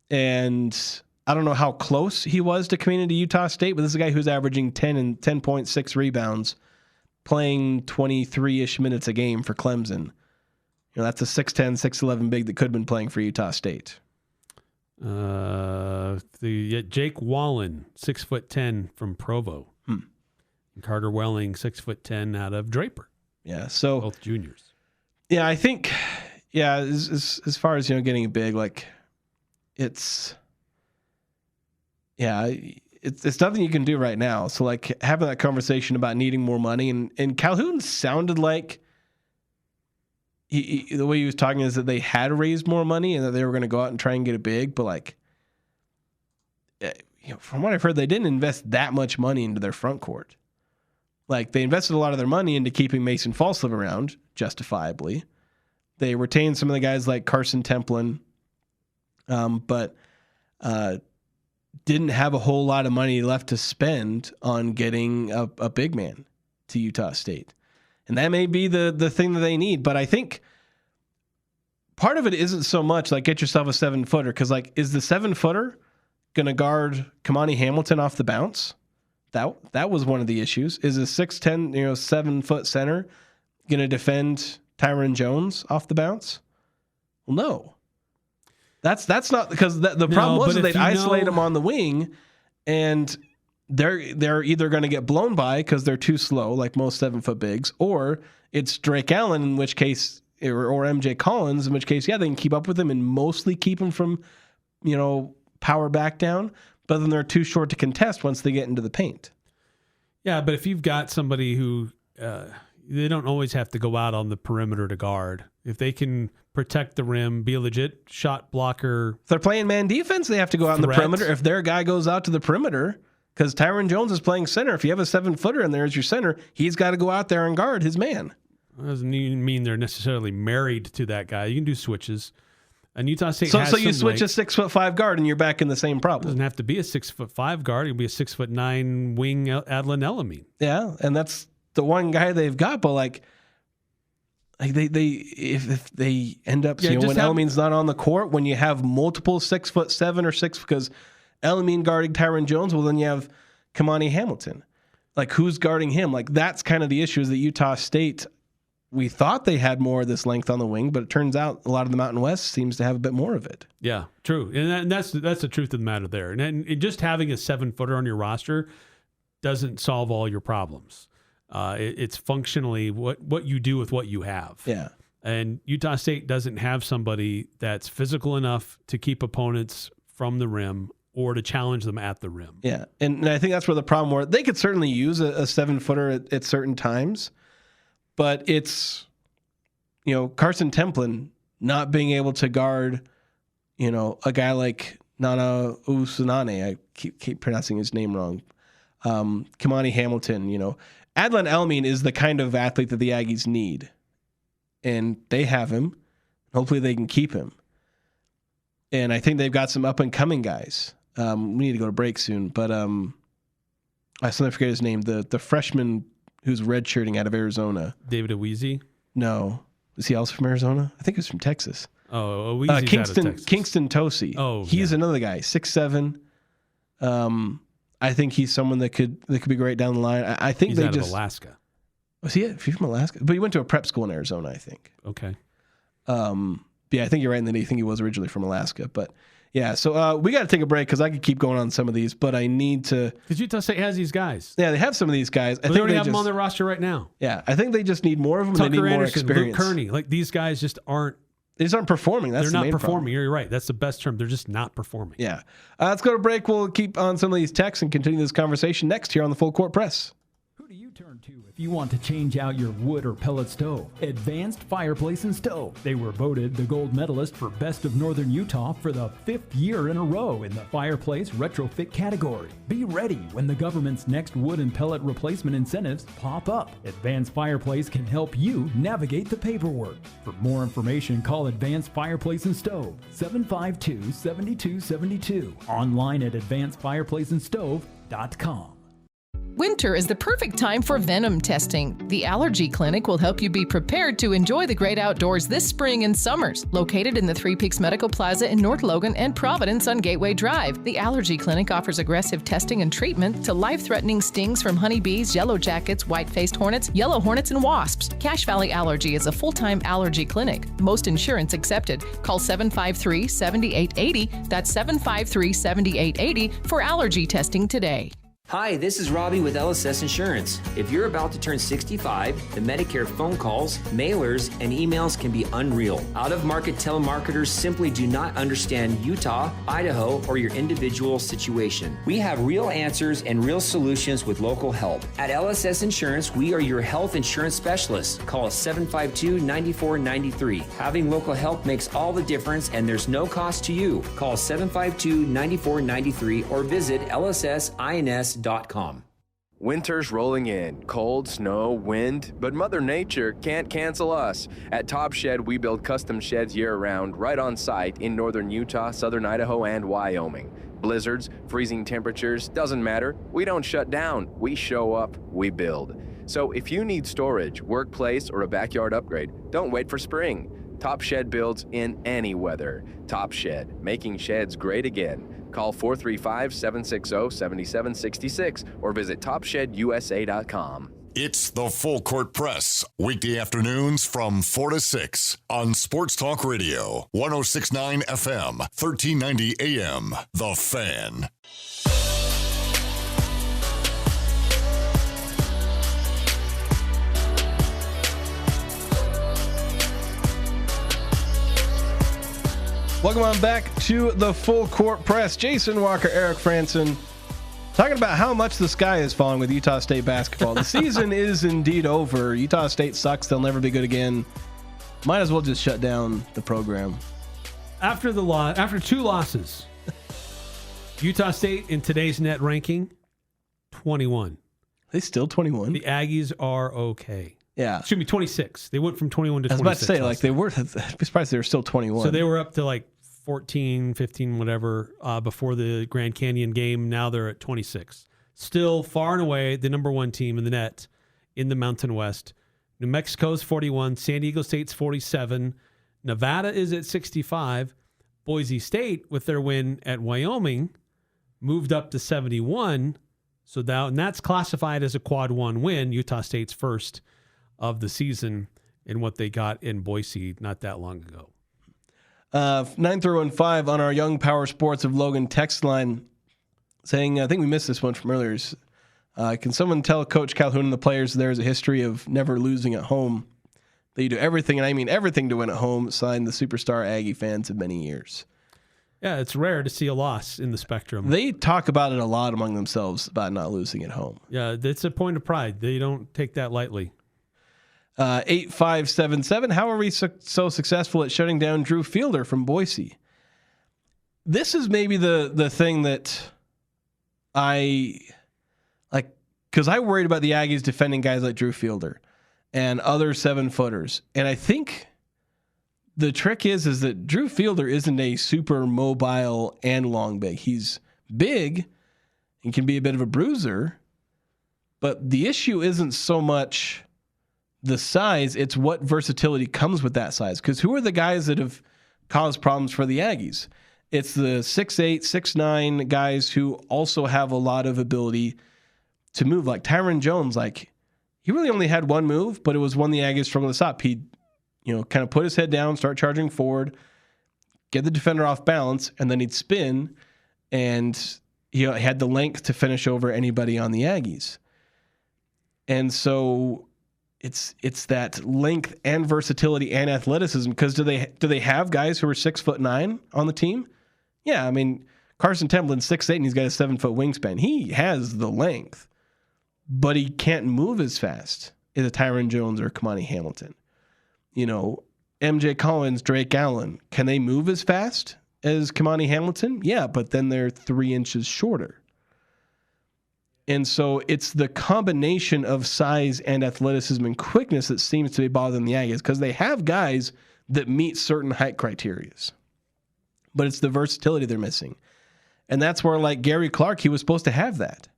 And I don't know how close he was to coming into Utah State, but this is a guy who's averaging 10 and 10.6 rebounds, playing 23-ish minutes a game for Clemson. That's a 6'10", 6'11" big that could have been playing for Utah State. Jake Wallen, 6'10" from Provo. And Carter Welling, 6'10" out of Draper. Yeah, so both juniors. Yeah, I think. Yeah, as far as getting a big, it's Yeah, it's nothing you can do right now. So like having that conversation about needing more money, and Calhoun sounded like the way he was talking is that they had raised more money and that they were going to go out and try and get it big. But like, from what I've heard, they didn't invest that much money into their front court. Like they invested a lot of their money into keeping Mason Falslip around, justifiably. They retained some of the guys like Carson Templin, but didn't have a whole lot of money left to spend on getting a big man to Utah State. And that may be the thing that they need. But I think part of it isn't so much like get yourself a 7-footer, because like, is the 7-footer going to guard Kamani Hamilton off the bounce? That was one of the issues. Is a 6'10", 7-foot center going to defend Tyron Jones off the bounce? Well, no. That's not, because the problem was that they'd isolate him on the wing, and they're either going to get blown by because they're too slow, like most 7-foot bigs, or it's Drake Allen, in which case, or MJ Collins, in which case, yeah, they can keep up with him and mostly keep him from, power back down, but then they're too short to contest once they get into the paint. Yeah, but if you've got somebody who they don't always have to go out on the perimeter to guard. If they can protect the rim, be a legit shot blocker. If they're playing man defense, they have to go out on the perimeter. If their guy goes out to the perimeter, because Tyron Jones is playing center. If you have a 7-footer and there's your center, he's got to go out there and guard his man. That doesn't even mean they're necessarily married to that guy. You can do switches. And Utah State so has you switch a 6'5" guard and you're back in the same problem. Doesn't have to be a 6'5" guard. It'll be a 6'9" wing Adlin Elamine. Yeah, and that's the one guy they've got. But like they if they end up when Elamine's not on the court, when you have multiple 6'7" or 6, because Elamine guarding Tyron Jones, well then you have Kamani Hamilton. Like who's guarding him? Like that's kind of the issue, is that Utah State, we thought they had more of this length on the wing, but it turns out a lot of the Mountain West seems to have a bit more of it. Yeah, true. And that's the truth of the matter there. And just having a 7-footer on your roster doesn't solve all your problems. It's functionally what you do with what you have. Yeah. And Utah State doesn't have somebody that's physical enough to keep opponents from the rim or to challenge them at the rim. Yeah. And I think that's where the problem was. They could certainly use a 7-footer at certain times. But it's, Carson Templin not being able to guard, a guy like Nana Usunane. I keep pronouncing his name wrong. Kamani Hamilton, Adlin Elamine is the kind of athlete that the Aggies need. And they have him. Hopefully they can keep him. And I think they've got some up-and-coming guys. We need to go to break soon. But I suddenly forget his name. The freshman who's redshirting out of Arizona. David Aweezy? No. Is he also from Arizona? I think he was from Texas. Oh, Aweezy's Kingston, out of Texas. Kingston Tosi. Oh, he's another guy, 6'7". I think he's someone that could be great down the line. I think he's out of Alaska. Was he from Alaska? But he went to a prep school in Arizona, I think. Okay. Yeah, I think you're right in that I think he was originally from Alaska. But yeah, so we got to take a break because I could keep going on some of these, but I need to. Because Utah State has these guys. Yeah, they have some of these guys. They already have them on their roster right now. Yeah, I think they just need more of them. Tucker They need more Anderson, experience. Luke Kearney, like these guys just aren't. They just aren't performing. They're not performing. Problem. You're right. That's the best term. They're just not performing. Yeah. Let's go to break. We'll keep on some of these texts and continue this conversation next here on the Full Court Press. Who do you turn to if you want to change out your wood or pellet stove? Advanced Fireplace and Stove. They were voted the gold medalist for Best of Northern Utah for the 5th year in a row in the fireplace retrofit category. Be ready when the government's next wood and pellet replacement incentives pop up. Advanced Fireplace can help you navigate the paperwork. For more information, call Advanced Fireplace and Stove, 752-7272. Online at advancedfireplaceandstove.com. Winter is the perfect time for venom testing. The Allergy Clinic will help you be prepared to enjoy the great outdoors this spring and summers. Located in the Three Peaks Medical Plaza in North Logan and Providence on Gateway Drive, the Allergy Clinic offers aggressive testing and treatment to life-threatening stings from honeybees, yellow jackets, white-faced hornets, yellow hornets, and wasps. Cache Valley Allergy is a full-time allergy clinic. Most insurance accepted. Call 753-7880. That's 753-7880 for allergy testing today. Hi, this is Robbie with LSS Insurance. If you're about to turn 65, the Medicare phone calls, mailers, and emails can be unreal. Out-of-market telemarketers simply do not understand Utah, Idaho, or your individual situation. We have real answers and real solutions with local help. At LSS Insurance, we are your health insurance specialists. Call us 752-9493. Having local help makes all the difference, and there's no cost to you. Call 752-9493 or visit lssins.com. Winter's rolling in. Cold, snow, wind, but Mother Nature can't cancel us. At Top Shed, we build custom sheds year-round, right on site in northern Utah, southern Idaho, and Wyoming. Blizzards, freezing temperatures, doesn't matter. We don't shut down. We show up, we build. So if you need storage, workplace, or a backyard upgrade, don't wait for spring. Top Shed builds in any weather. Top Shed, making sheds great again. Call 435-760-7766 or visit TopShedUSA.com. It's the Full Court Press, weekday afternoons from 4 to 6 on Sports Talk Radio, 106.9 FM, 1390 AM. The Fan. Welcome on back to the Full Court Press. Jason Walker, Eric Frandsen, talking about how much the sky is falling with Utah State basketball. The season is indeed over. Utah State sucks. They'll never be good again. Might as well just shut down the program. After two losses, Utah State in today's net ranking, 21. They still 21. The Aggies are okay. Yeah. Excuse me, 26. They went from 21 to 26. I was about to say, like, they were, I'd be surprised they were still 21. So they were up to like 14, 15, whatever, before the Grand Canyon game. Now they're at 26. Still far and away the number one team in the net in the Mountain West. New Mexico's 41. San Diego State's 47. Nevada is at 65. Boise State, with their win at Wyoming, moved up to 71. So now, and that's classified as a quad one win. Utah State's first of the season in what they got in Boise not that long ago. 9-5 on our Young Power Sports of Logan text line saying, I think we missed this one from earlier. Can someone tell Coach Calhoun and the players there's a history of never losing at home? That you do everything, and I mean everything, to win at home, signed the superstar Aggie fans of many years. Yeah, it's rare to see a loss in the Spectrum. They talk about it a lot among themselves about not losing at home. Yeah, it's a point of pride. They don't take that lightly. 8577. How are we so successful at shutting down Drew Fielder from Boise? This is maybe the thing that I like, because I worried about the Aggies defending guys like Drew Fielder and other 7-footers. And I think the trick is that Drew Fielder isn't a super mobile and long big. He's big and can be a bit of a bruiser, but the issue isn't so much the size, it's what versatility comes with that size. Because who are the guys that have caused problems for the Aggies? It's the 6'8", 6'9" guys who also have a lot of ability to move. Like Tyron Jones, like he really only had one move, but it was one the Aggies struggled to stop. He'd, kind of put his head down, start charging forward, get the defender off balance, and then he'd spin, and he had the length to finish over anybody on the Aggies. And so it's that length and versatility and athleticism. Because do they have guys who are 6'9" on the team? Yeah, I mean Carson Templin's 6'8" and he's got a 7-foot wingspan. He has the length, but he can't move as fast as a Tyron Jones or Kamani Hamilton. MJ Collins, Drake Allen, can they move as fast as Kamani Hamilton? Yeah, but then they're 3 inches shorter. And so it's the combination of size and athleticism and quickness that seems to be bothering the Aggies, because they have guys that meet certain height criteria, but it's the versatility they're missing. And that's where, like Gary Clark, he was supposed to have that.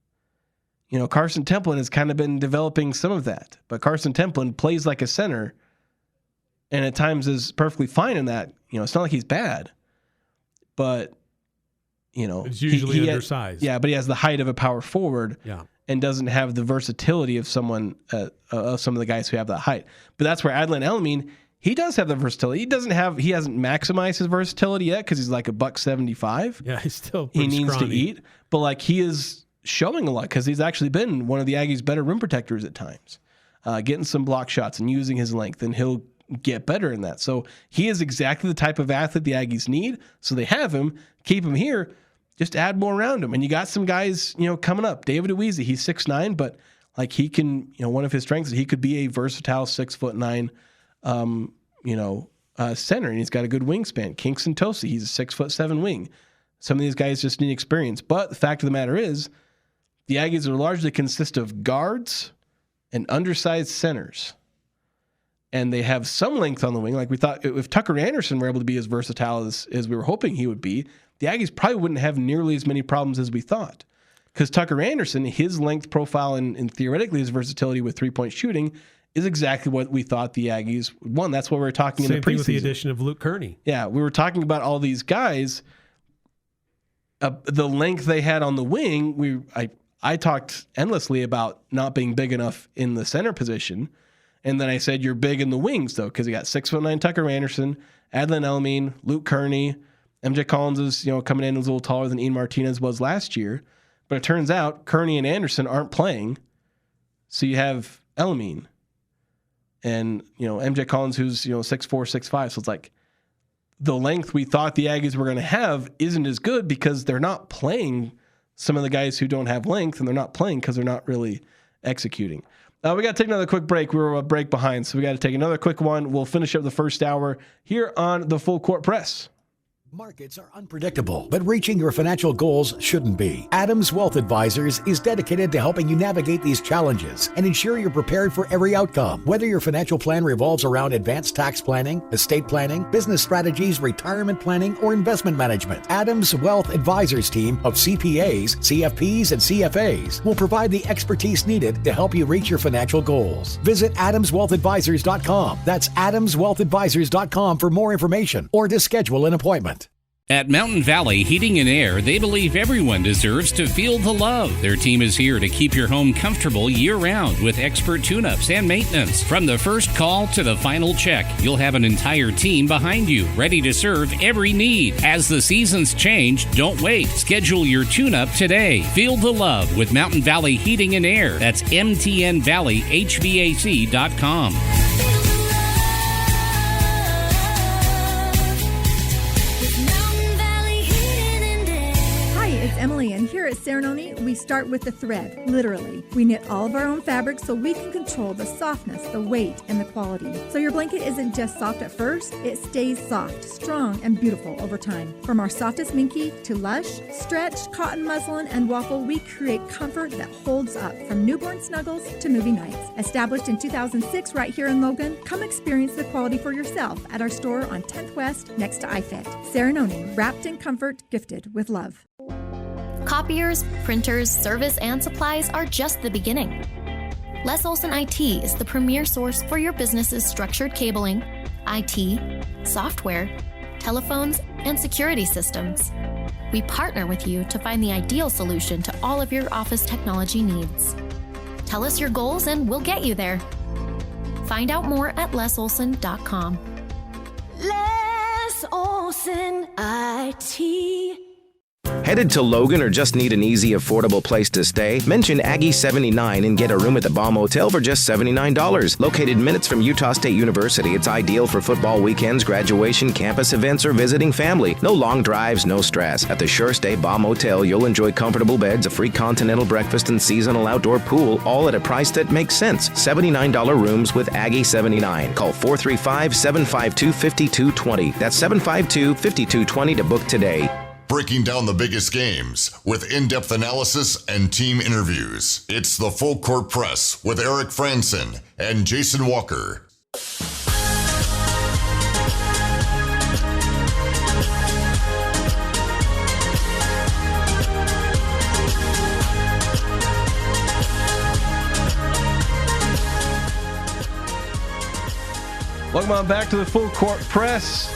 Carson Templin has kind of been developing some of that, but Carson Templin plays like a center and at times is perfectly fine in that. It's not like he's bad, but it's usually undersized. Yeah, but he has the height of a power forward. Yeah, and doesn't have the versatility of someone of some of the guys who have that height. But that's where Adlan Elamine, he does have the versatility. He hasn't maximized his versatility yet because he's like $175. Yeah, he's still he needs scrawny. to eat, but like he is showing a lot because he's actually been one of the Aggies' better rim protectors at times, getting some block shots and using his length, and he'll get better in that. So he is exactly the type of athlete the Aggies need. So they have him, keep him here, just add more around him. And you got some guys, coming up. David Uweezy, he's 6'9", but like he can, one of his strengths is he could be a versatile 6'9", center, and he's got a good wingspan. Kingston Tosi, he's a 6'7" wing. Some of these guys just need experience. But the fact of the matter is, the Aggies are largely consist of guards and undersized centers. And they have some length on the wing. Like we thought, if Tucker Anderson were able to be as versatile as we were hoping he would be, the Aggies probably wouldn't have nearly as many problems as we thought. Because Tucker Anderson, his length profile and theoretically his versatility with three-point shooting is exactly what we thought the Aggies won. That's what we were talking in the preseason. Same thing with the addition of Luke Kearney. Yeah, we were talking about all these guys. The length they had on the wing, I talked endlessly about not being big enough in the center position. And then I said, you're big in the wings, though, because you got 6'9" Tucker Anderson, Adlin Elmine, Luke Kearney. MJ Collins is, coming in, was a little taller than Ian Martinez was last year. But it turns out Kearney and Anderson aren't playing. So you have Elmine and, MJ Collins, who's, 6'4", 6'5". So it's like the length we thought the Aggies were going to have isn't as good because they're not playing some of the guys who don't have length, and they're not playing because they're not really executing. We got to take another quick break. We were a break behind, so we got to take another quick one. We'll finish up the first hour here on the Full Court Press. Markets are unpredictable, but reaching your financial goals shouldn't be. Adams Wealth Advisors is dedicated to helping you navigate these challenges and ensure you're prepared for every outcome. Whether your financial plan revolves around advanced tax planning, estate planning, business strategies, retirement planning, or investment management, Adams Wealth Advisors team of CPAs, CFPs, and CFAs will provide the expertise needed to help you reach your financial goals. Visit AdamsWealthAdvisors.com. That's AdamsWealthAdvisors.com for more information or to schedule an appointment. At Mountain Valley Heating and Air, they believe everyone deserves to feel the love. Their team is here to keep your home comfortable year-round with expert tune-ups and maintenance. From the first call to the final check, you'll have an entire team behind you, ready to serve every need. As the seasons change, don't wait. Schedule your tune-up today. Feel the love with Mountain Valley Heating and Air. That's mtnvalleyhvac.com. Emily, and here at Ceremony, we start with the thread, literally. We knit all of our own fabric so we can control the softness, the weight, and the quality. So your blanket isn't just soft at first, it stays soft, strong, and beautiful over time. From our softest minky to lush, stretch, cotton muslin, and waffle, we create comfort that holds up from newborn snuggles to movie nights. Established in 2006 right here in Logan, come experience the quality for yourself at our store on 10th West next to iFit. Ceremony, wrapped in comfort, gifted with love. Copiers, printers, service, and supplies are just the beginning. Les Olson IT is the premier source for your business's structured cabling, IT, software, telephones, and security systems. We partner with you to find the ideal solution to all of your office technology needs. Tell us your goals and we'll get you there. Find out more at lesolson.com. Les Olson IT. Headed to Logan or just need an easy, affordable place to stay? Mention Aggie 79 and get a room at the Baum Hotel for just $79. Located minutes from Utah State University, it's ideal for football weekends, graduation, campus events, or visiting family. No long drives, no stress. At the Sure Stay Baum Hotel, you'll enjoy comfortable beds, a free continental breakfast, and seasonal outdoor pool, all at a price that makes sense. $79 rooms with Aggie 79. Call 435-752-5220. That's 752-5220 to book today. Breaking down the biggest games with in-depth analysis and team interviews. It's the Full Court Press with Eric Frandsen and Jason Walker. Welcome on back to the Full Court Press.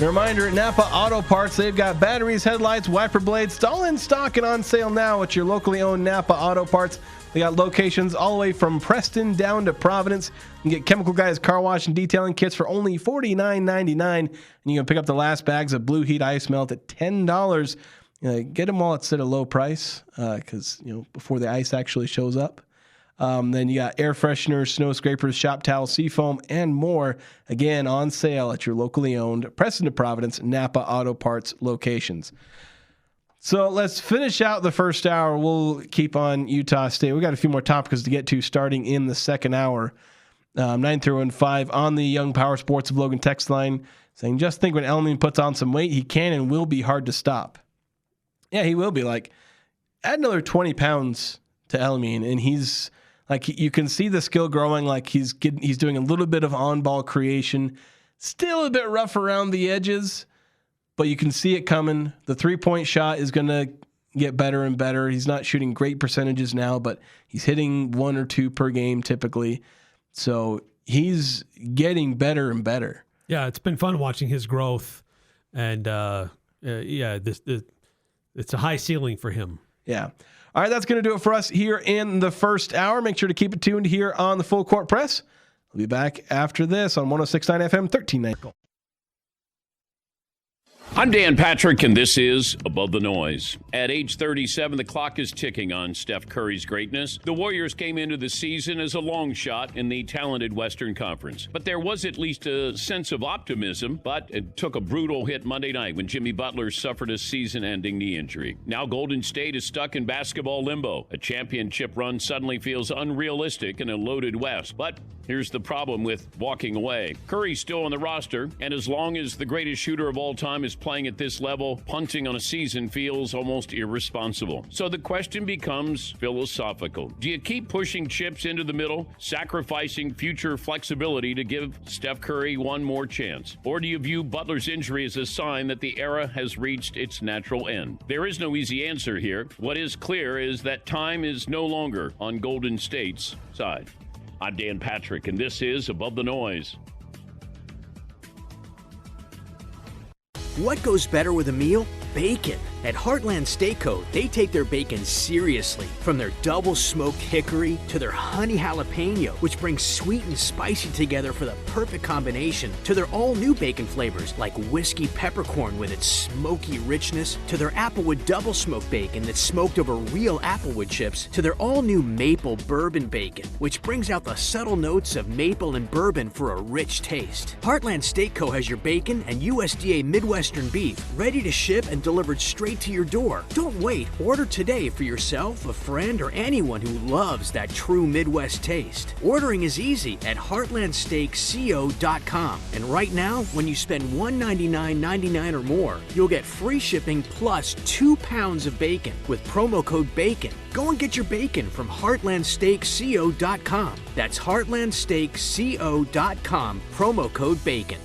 A reminder, at Napa Auto Parts, they've got batteries, headlights, wiper blades, all in stock and on sale now at your locally owned Napa Auto Parts. They got locations all the way from Preston down to Providence. You can get Chemical Guys car wash and detailing kits for only $49.99. And you can pick up the last bags of Blue Heat Ice Melt at $10. Get them while it's at a low price because, before the ice actually shows up. Then you got air fresheners, snow scrapers, shop towels, seafoam, and more. Again, on sale at your locally owned Preston to Providence Napa Auto Parts locations. So let's finish out the first hour. We'll keep on Utah State. We got a few more topics to get to starting in the second hour. 931-5 on the Young Power Sports of Logan text line saying, just think when Elming puts on some weight, he can and will be hard to stop. Yeah, he will be. Like, add another 20 pounds to Elming, and he's like, you can see the skill growing. Like he's doing a little bit of on-ball creation, still a bit rough around the edges, but you can see it coming. The three-point shot is going to get better and better. He's not shooting great percentages now, but he's hitting 1 or 2 per game typically. So he's getting better and better. Yeah, it's been fun watching his growth, and it's a high ceiling for him. Yeah. All right, that's going to do it for us here in the first hour. Make sure to keep it tuned here on the Full Court Press. We'll be back after this on 106.9 FM, 1390. I'm Dan Patrick, and this is Above the Noise. At age 37, the clock is ticking on Steph Curry's greatness. The Warriors came into the season as a long shot in the talented Western Conference. But there was at least a sense of optimism, but it took a brutal hit Monday night when Jimmy Butler suffered a season-ending knee injury. Now Golden State is stuck in basketball limbo. A championship run suddenly feels unrealistic in a loaded West. But here's the problem with walking away. Curry's still on the roster, and as long as the greatest shooter of all time is playing at this level, punting on a season feels almost irresponsible. So the question becomes philosophical. Do you keep pushing chips into the middle, sacrificing future flexibility to give Steph Curry one more chance? Or do you view Butler's injury as a sign that the era has reached its natural end? There is no easy answer here. What is clear is that time is no longer on Golden State's side. I'm Dan Patrick, and this is Above the Noise. What goes better with a meal? Bacon. At Heartland Steakco, they take their bacon seriously. From their double smoked hickory to their honey jalapeno, which brings sweet and spicy together for the perfect combination, to their all-new bacon flavors like whiskey peppercorn with its smoky richness, to their applewood double smoked bacon that's smoked over real applewood chips, to their all-new maple bourbon bacon, which brings out the subtle notes of maple and bourbon for a rich taste. Heartland Steakco has your bacon and USDA Midwestern beef ready to ship and delivered straight to your door. Don't wait. Order today for yourself, a friend, or anyone who loves that true Midwest taste. Ordering is easy at heartlandsteakco.com. And right now, when you spend $199.99 or more, you'll get free shipping plus 2 pounds of bacon with promo code BACON. Go and get your bacon from heartlandsteakco.com. That's heartlandsteakco.com, promo code BACON.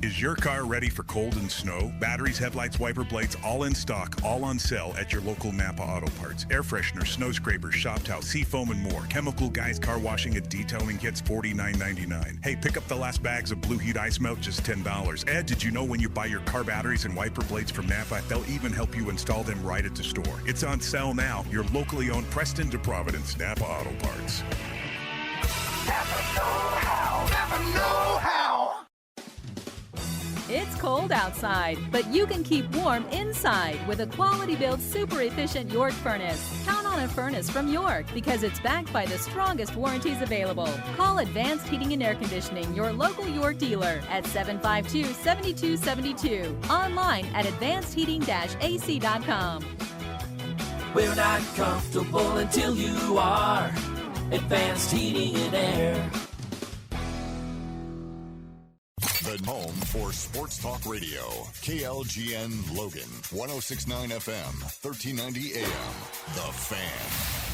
Is your car ready for cold and snow? Batteries, headlights, wiper blades, all in stock, all on sale at your local Napa Auto Parts. Air fresheners, snow scrapers, shop towels, seafoam, and more. Chemical Guys car washing and detailing kits, $49.99. Hey, pick up the last bags of Blue Heat Ice Melt, just $10. And did you know when you buy your car batteries and wiper blades from Napa, they'll even help you install them right at the store. It's on sale now. Your locally owned Preston to Providence Napa Auto Parts. Napa know-how. Napa know-how. It's cold outside, but you can keep warm inside with a quality-built, super-efficient York furnace. Count on a furnace from York because it's backed by the strongest warranties available. Call Advanced Heating and Air Conditioning, your local York dealer, at 752-7272. Online at advancedheating-ac.com. We're not comfortable until you are. Advanced Heating and Air. The home for Sports Talk Radio, KLGN Logan, 106.9 FM, 1390 AM, The Fan.